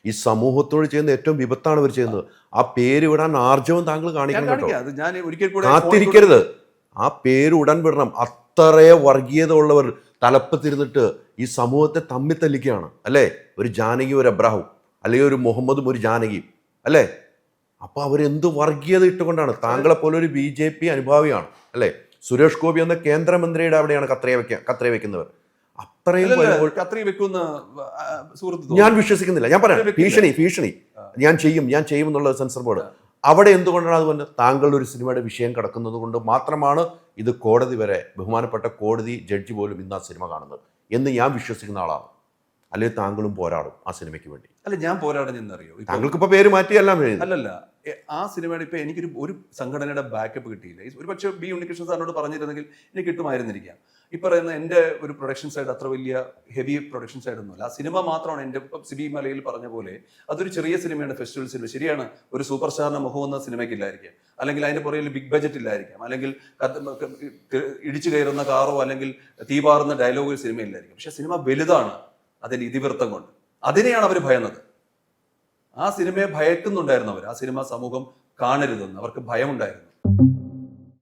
ഈ സമൂഹത്തോട് ചെയ്യുന്ന ഏറ്റവും വിപത്താണ് ഇവർ ചെയ്യുന്നത്. ആ പേര് വിടാൻ ആർജവം താങ്കൾ കാണിക്കണം കേട്ടോ. ഞാൻ ഒരിക്കൽ കൂടെ കാത്തിരിക്കരുത്, ആ പേര് ഉടൻ വിടണം. അത്രേ വർഗീയത ഉള്ളവർ തലപ്പത്തിരുന്നിട്ട് ഈ സമൂഹത്തെ തമ്മിൽ തല്ലിക്കുകയാണ് അല്ലേ. ഒരു ജാനകി ഒരു അബ്രാഹും, അല്ലെങ്കിൽ ഒരു മുഹമ്മദും ഒരു ജാനകിയും അല്ലേ. അപ്പൊ അവരെന്ത് വർഗീയത ഇട്ടുകൊണ്ടാണ്. താങ്കളെ പോലെ ഒരു BJP അനുഭാവിയാണ് അല്ലേ. സുരേഷ് ഗോപി എന്ന കേന്ദ്രമന്ത്രിയുടെ അവിടെയാണ് കത്രയ വെക്കുന്നവർ. അത്രയും ഞാൻ വിശ്വസിക്കുന്നില്ല. ഞാൻ പറയാം, ഭീഷണി ഞാൻ ചെയ്യും എന്നുള്ള സെൻസർ ബോർഡ് അവിടെ എന്തുകൊണ്ടാണ് അതുകൊണ്ട് താങ്കളുടെ ഒരു സിനിമയുടെ വിഷയം കിടക്കുന്നത് കൊണ്ട് മാത്രമാണ് ഇത് കോടതി വരെ, ബഹുമാനപ്പെട്ട കോടതി ജഡ്ജി പോലും ഇന്ന് ആ സിനിമ കാണുന്നത് എന്ന് ഞാൻ വിശ്വസിക്കുന്ന ആളാണ്. അല്ലെങ്കിൽ താങ്കളും പോരാടും ആ സിനിമയ്ക്ക് വേണ്ടി. അല്ല, ഞാൻ പോരാടുന്നറിയോ, താങ്കൾക്ക് ഇപ്പൊ പേര് മാറ്റിയെല്ലാം അല്ലല്ല. ആ സിനിമയുടെ ഇപ്പൊ എനിക്കൊരു ഒരു സംഘടനയുടെ ബാക്കപ്പ് കിട്ടിയില്ല. ഒരു പക്ഷേ ബി ഉണ്ണികൃഷ്ണൻ സാറിനോട് പറഞ്ഞിരുന്നെങ്കിൽ എനിക്ക് കിട്ടുമായിരുന്നിരിക്കാം. ഈ പറയുന്ന എൻ്റെ ഒരു പ്രൊഡക്ഷൻ സൈഡ് അത്ര വലിയ ഹെവി പ്രൊഡക്ഷൻ സൈഡ് ഒന്നുമല്ല. ആ സിനിമ മാത്രമാണ് എൻ്റെ. സിബി മലയിൽ പറഞ്ഞ പോലെ അതൊരു ചെറിയ സിനിമയാണ്, ഫെസ്റ്റിവൽ സിനിമ. ശരിയാണ്, ഒരു സൂപ്പർ സ്റ്റാറിന്റെ മുഖം എന്ന സിനിമയ്ക്കില്ലായിരിക്കാം, അല്ലെങ്കിൽ അതിന്റെ പുറകിൽ ബിഗ് ബഡ്ജറ്റ് ഇല്ലായിരിക്കാം, അല്ലെങ്കിൽ ഇടിച്ചു കയറുന്ന കാറോ അല്ലെങ്കിൽ തീപാറുന്ന ഡയലോഗോ സിനിമയില്ലായിരിക്കും. പക്ഷെ സിനിമ വലുതാണ് അതിന്റെ ഇതിവൃത്തം കൊണ്ട്. അതിനെയാണ് അവർ ഭയന്നത്. ആ സിനിമയെ ഭയക്കുന്നുണ്ടായിരുന്നു അവർ. ആ സിനിമ സമൂഹം കാണരുതെന്ന് അവർക്ക് ഭയമുണ്ടായിരുന്നു.